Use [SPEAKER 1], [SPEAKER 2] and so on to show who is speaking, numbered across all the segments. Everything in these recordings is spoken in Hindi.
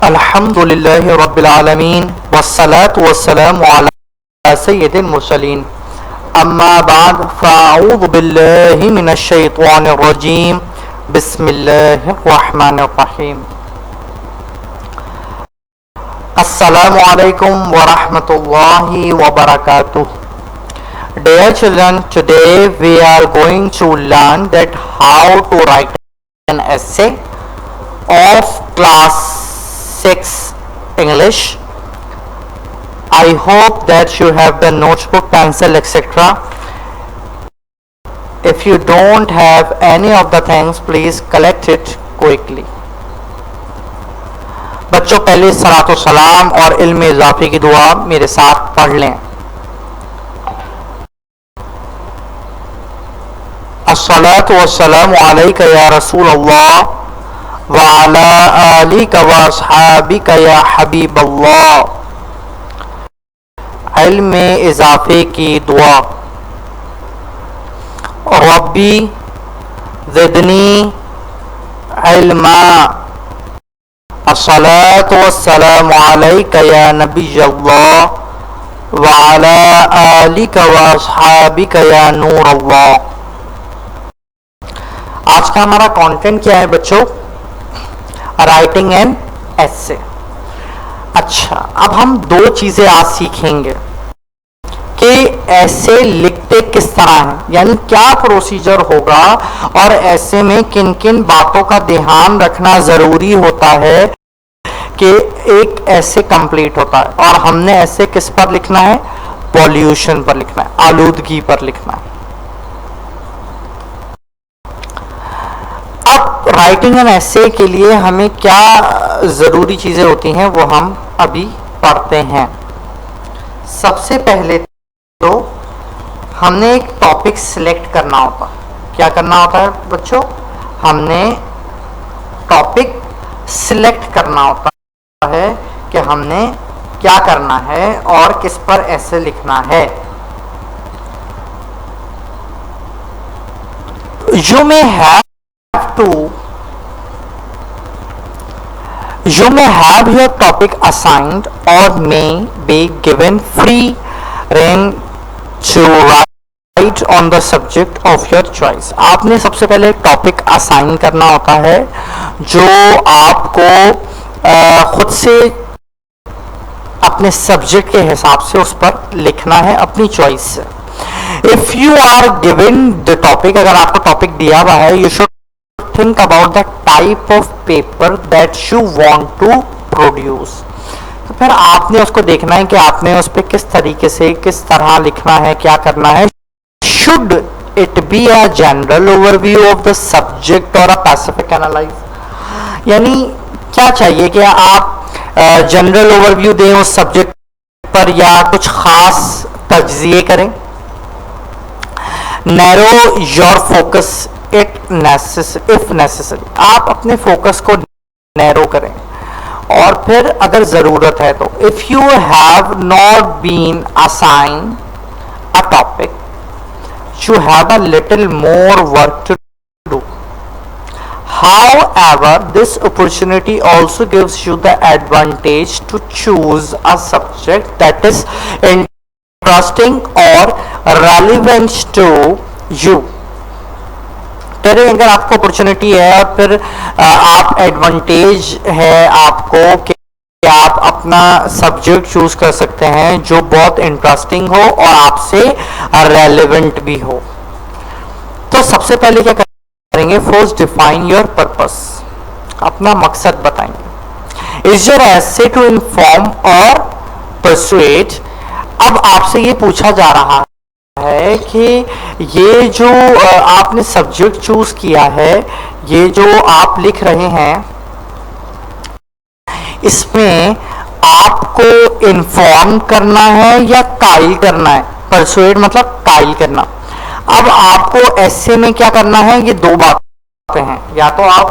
[SPEAKER 1] अल्हम्दुलिल्लाहि रब्बिल आलमीन वस्सलातु वस्सलामु अला सय्यिदिल मुरसलीन अम्मा बाद फ़अऊज़ु बिल्लाहि मिनश शैतानिर रजीम बिस्मिल्लाहिर रहमानिर रहीम अस्सलामु अलैकुम व रहमतुल्लाहि व बरकातुहू. Dear children, today we are going to learn that how to write an essay of class 6 English. I hope that you have the notebook, pencil, etc. If you don't have any of the things, please collect it quickly. बच्चों, पहले सलातो सलाम और इल्म इजाफे की दुआ मेरे साथ पढ़ लें. अस्सलातु वस्सलामु अलैका या रसूल अल्लाह व अला आलिका व अस्हाबिका या हबीब अल्लाह. इल्म में इजाफे की दुआ. रब्बी ज़िदनी इल्मा. अस्सलातु वस्सलामु अलैका या नबी अल्लाह व अला आलिका व अस्हाबिका या नूर अल्लाह. आज का हमारा कंटेंट क्या है बच्चों? Writing an essay. अच्छा, अब हम दो चीजें आज सीखेंगे कि ऐसे लिखते किस तरह है, यानी क्या प्रोसीजर होगा और ऐसे में किन किन बातों का ध्यान रखना जरूरी होता है कि एक ऐसे कंप्लीट होता है. और हमने ऐसे किस पर लिखना है? पॉल्यूशन पर लिखना है, आलूदगी पर लिखना है. अब राइटिंग एन ऐसे के लिए हमें क्या ज़रूरी चीज़ें होती हैं वो हम अभी पढ़ते हैं. सबसे पहले तो हमने एक टॉपिक सिलेक्ट करना होता है. क्या करना होता है बच्चों? हमने टॉपिक सिलेक्ट करना होता है कि हमने क्या करना है और किस पर ऐसे लिखना है. You may have your topic assigned or may be given free rein to write on the subject of your choice. आपने सबसे पहले टॉपिक असाइन करना होता है जो आपको खुद से अपने सब्जेक्ट के हिसाब से उस पर लिखना है अपनी चॉइस से. If you are given the topic, अगर आपको टॉपिक दिया हुआ है, you should think about the type of paper that you want to produce. तो फिर आपने उसको देखना है कि आपने उस पर किस तरीके से किस तरह लिखना है, क्या करना है. Should it be a general overview of the subject or a specific analysis? यानी क्या चाहिए कि आप जनरल ओवरव्यू दें उस सब्जेक्ट पर या कुछ खास तज्जिए करें. Narrow your focus if necessary. आप अपने फोकस को नैरो करें और फिर अगर जरूरत है तो if you have not been assign a topic you have a little more work to do. However, this opportunity also gives you the advantage to choose a subject that is interesting or relevant to you. फिर अगर आपको अपॉर्चुनिटी है और फिर आप एडवांटेज है आपको कि आप अपना सब्जेक्ट चूज कर सकते हैं जो बहुत इंटरेस्टिंग हो और आपसे रेलेवेंट भी हो. तो सबसे पहले क्या करेंगे? First define your purpose. अपना मकसद बताएंगे. Is your essay to inform और परसुएट. अब आपसे ये पूछा जा रहा है कि ये जो आपने सब्जेक्ट चूज किया है, ये जो आप लिख रहे हैं, इसमें आपको इन्फॉर्म करना है या कायल करना है. परसुएट मतलब कायल करना. अब आपको ऐसे में क्या करना है? ये दो बातें हैं. या तो आप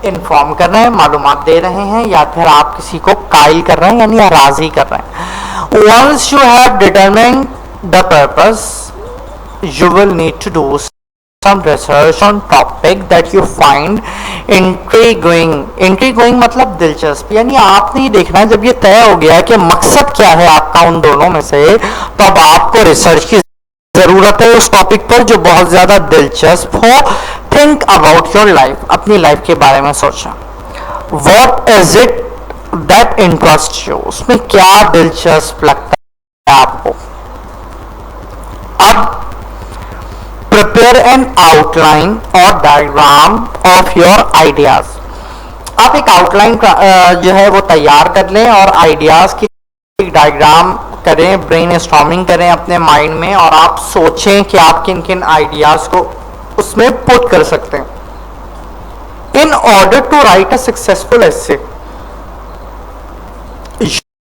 [SPEAKER 1] इन्फॉर्म कर रहे हैं, मालूमात दे रहे हैं, या फिर आप किसी को कायल कर रहे हैं यानी राजी कर रहे हैं. Once you have determined the purpose you will need to do some research on topic that you find intriguing. Intriguing मतलब दिलचस्प, यानी आपने ये देखना है जब ये तय हो गया कि मकसद क्या है आपका उन दोनों में से, तो अब आपको रिसर्च की जरूरत है उस टॉपिक पर जो बहुत ज्यादा दिलचस्प हो. थिंक अबाउट योर लाइफ, अपनी लाइफ के बारे में सोचा. What is it that interest you, उसमें क्या दिलचस्प लगता है आपको. अब प्रिपेयर एन आउटलाइन और डायग्राम ऑफ योर आइडियाज. आप एक आउटलाइन जो है वो तैयार कर लें और आइडियाज की डायग्राम करें, ब्रेन स्टॉर्मिंग करें अपने माइंड में, और आप सोचें कि आप किन किन आइडियाज को उसमें पुट कर सकते हैं. In order to write a successful essay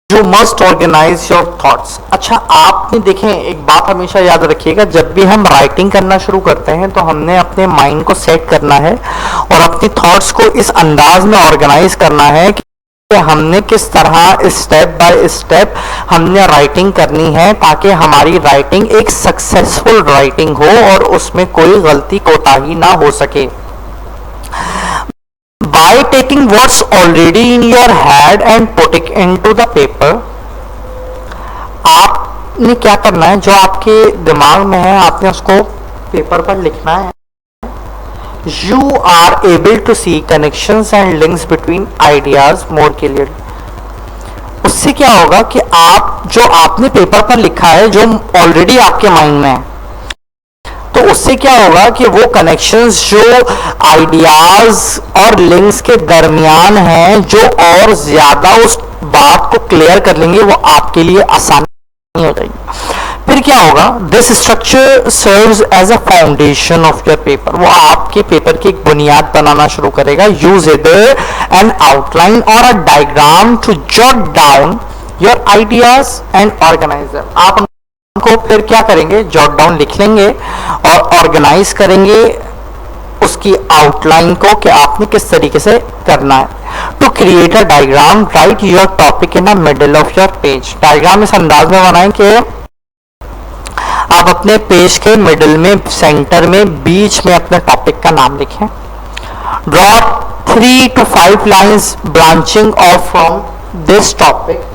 [SPEAKER 1] you must organise your thoughts. अच्छा, आपने देखें एक बात हमेशा याद रखिएगा, जब भी हम राइटिंग करना शुरू करते हैं तो हमने अपने माइंड को सेट करना है और अपनी थॉट्स को इस अंदाज में ऑर्गेनाइज करना है कि हमने किस तरह स्टेप बाय स्टेप हमने राइटिंग करनी है ताकि हमारी राइटिंग एक सक्सेसफुल राइटिंग हो और उसमें कोई गलती कोताही ना हो सके. By taking what's already in your head and putting into the paper, आपने क्या करना है, जो आपके दिमाग में है आपने उसको पेपर पर लिखना है. You are able to see connections and links between ideas more clearly. उससे क्या होगा कि आप जो आपने पेपर पर लिखा है जो ऑलरेडी आपके माइंड में है, तो उससे क्या होगा कि वो कनेक्शंस जो आइडियाज और लिंक्स के दरमियान हैं जो और ज्यादा उस बात को क्लियर कर लेंगे, वो आपके लिए आसानी हो जाएगी. फिर क्या होगा, this structure serves as a foundation of your paper. वो आपके पेपर की एक बुनियाद बनाना शुरू करेगा. यूज इधर एन आउटलाइन और a diagram to jot down your ideas and organise them. आप को फिर क्या करेंगे, जॉट डाउन लिख लेंगे और ऑर्गेनाइज करेंगे उसकी आउटलाइन को कि आपने किस तरीके से करना है. To create a diagram, write your topic in the middle of your page. Diagram इस अंदाज में बनाएं कि आप अपने पेज के मिडिल में, सेंटर में, बीच में अपने टॉपिक का नाम लिखें. Draw 3 to 5 lines branching of from this topic.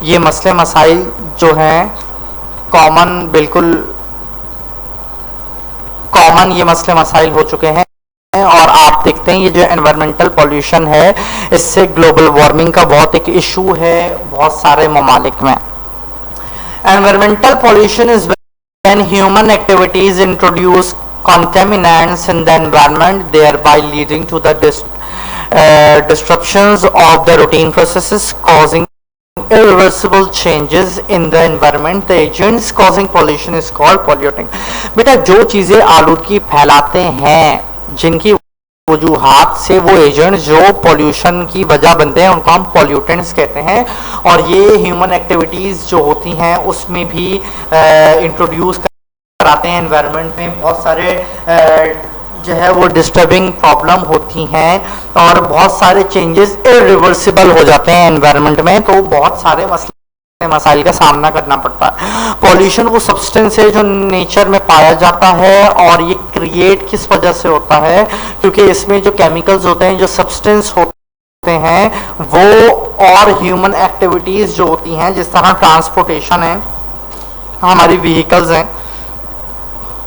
[SPEAKER 1] ये मसले मसाइल जो हैं बिल्कुल कॉमन ये मसले मसाइल हो चुके हैं। और आप देखते हैं ये जो एनवायरमेंटल पॉल्यूशन है, इससे ग्लोबल वार्मिंग का बहुत एक इशू है बहुत सारे ममालिक में। Environmental pollution is when human activities introduce contaminants in the environment, thereby leading to the disruptions of the routine processes, causing irreversible changes in the environment. The agents causing pollution is called polluting. बेटा जो चीज़ें आलूदगी फैलाते हैं, जिनकी वजूहात से वो एजेंट जो पोल्यूशन की वजह बनते हैं, उनको हम पॉल्यूटेंट्स कहते हैं। और ये ह्यूमन एक्टिविटीज़ जो होती हैं उसमें भी इंट्रोड्यूस कराते हैं एनवायरनमेंट में। बहुत सारे जो है वो डिस्टर्बिंग प्रॉब्लम होती हैं और बहुत सारे चेंजेस इरिवर्सिबल हो जाते हैं एनवायरनमेंट में, तो बहुत सारे मसाइल का सामना करना पड़ता है। पॉल्यूशन वो सब्सटेंस है जो नेचर में पाया जाता है और ये क्रिएट किस वजह से होता है, क्योंकि इसमें जो केमिकल्स होते हैं, जो सब्सटेंस होते हैं वो, और ह्यूमन एक्टिविटीज जो होती हैं, जिस तरह ट्रांसपोर्टेशन है, हमारी व्हीकल्स हैं,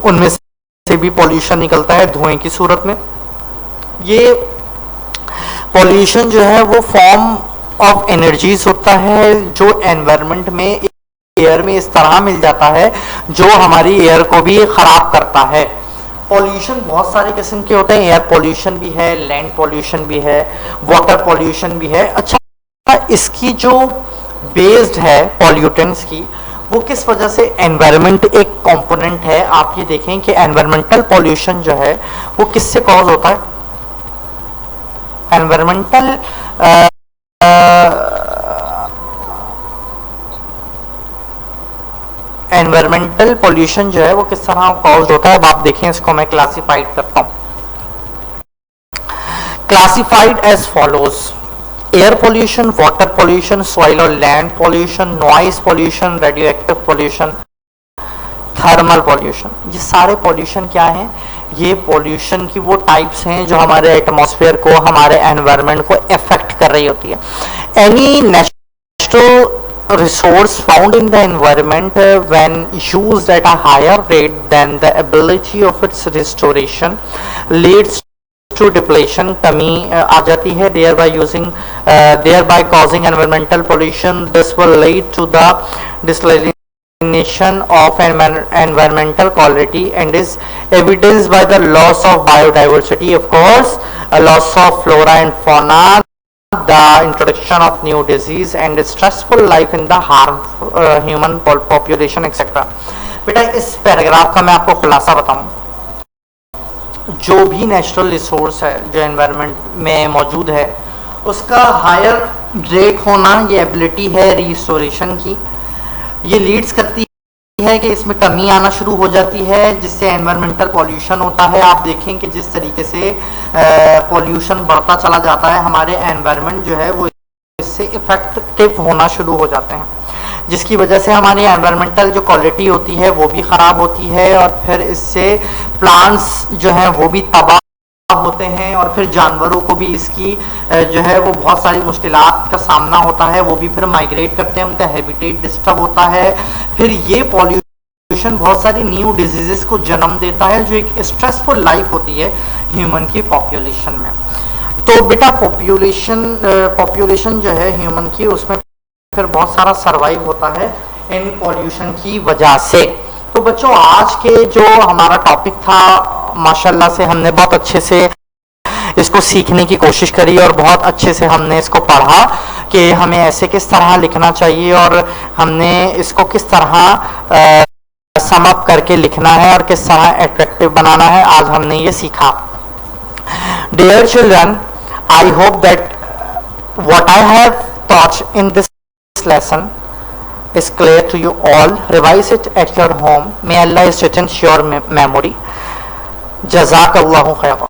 [SPEAKER 1] उनमें से भी पॉल्यूशन निकलता है धुएं की सूरत में। ये पॉल्यूशन जो है वो फॉर्म ऑफ एनर्जीज होता है जो एनवायरनमेंट में, एयर में इस तरह मिल जाता है जो हमारी एयर को भी खराब करता है। पॉल्यूशन बहुत सारे किस्म के होते हैं, एयर पॉल्यूशन भी है, लैंड पॉल्यूशन भी है, वाटर पॉल्यूशन भी है। अच्छा, इसकी जो बेस्ड है पॉल्यूटेंट्स की, वो किस वजह से, एनवायरनमेंट एक कंपोनेंट है। आप ये देखें कि एनवायरमेंटल पॉल्यूशन जो है वो किससे कॉज होता है। एनवायरमेंटल पॉल्यूशन जो है वो किस तरह कॉज होता है, अब आप देखें, इसको मैं क्लासिफाइड करता हूं। Classified as follows: air pollution, water pollution, soil और land pollution, noise pollution, radioactive pollution, thermal pollution. ये सारे पोल्यूशन क्या हैं? ये पोल्यूशन की वो टाइप्स हैं जो हमारे एटमॉस्फेयर को, हमारे एनवायरनमेंट को इफेक्ट कर रही होती है। Any natural resource found in the environment when used at a higher rate than the ability of its restoration leads to depletion, कमी आ जाती है, thereby causing environmental pollution. This will lead to the declination of environmental quality and is evidenced by the loss of biodiversity, of course, a loss of flora and fauna, the introduction of new disease and stressful life in the human population, etc. बेटा इस पैराग्राफ का मैं आपको खुलासा बताऊं। जो भी नेचुरल रिसोर्स है जो एनवायरनमेंट में मौजूद है, उसका हायर रेट होना, ये एबिलिटी है रिस्टोरेशन की, ये लीड्स करती है कि इसमें कमी आना शुरू हो जाती है, जिससे एनवायरमेंटल पॉल्यूशन होता है। आप देखें कि जिस तरीके से पॉल्यूशन बढ़ता चला जाता है, हमारे एनवायरनमेंट जो है वो इससे इफेक्टिव होना शुरू हो जाते हैं, जिसकी वजह से हमारी एनवायरमेंटल जो क्वालिटी होती है वो भी ख़राब होती है, और फिर इससे प्लांट्स जो हैं वो भी तबाह होते हैं, और फिर जानवरों को भी इसकी जो है वो बहुत सारी मुश्किलात का सामना होता है, वो भी फिर माइग्रेट करते हैं, उनका हैबिटेट डिस्टर्ब होता है। फिर ये पॉल्यूशन बहुत सारी न्यू डिजीज़ेस को जन्म देता है, जो एक स्ट्रेसफुल लाइफ होती है ह्यूमन की पॉपुलेशन में। तो बेटा पॉपुलेशन जो है ह्यूमन की, उसमें फिर बहुत सारा सरवाइव होता है इन पॉल्यूशन की वजह से। तो बच्चों, आज के जो हमारा टॉपिक था, माशाल्लाह से हमने बहुत अच्छे से इसको सीखने की कोशिश करी और बहुत अच्छे से हमने इसको पढ़ा कि हमें ऐसे किस तरह लिखना चाहिए और हमने इसको किस तरह सम अप करके लिखना है और किस तरह अट्रैक्टिव बनाना है। आज हमने ये सीखा। Dear children, I hope that what I have taught in this lesson is clear to you all. Revise it at your home. May Allah strengthen your memory. Jazakallahu khairan.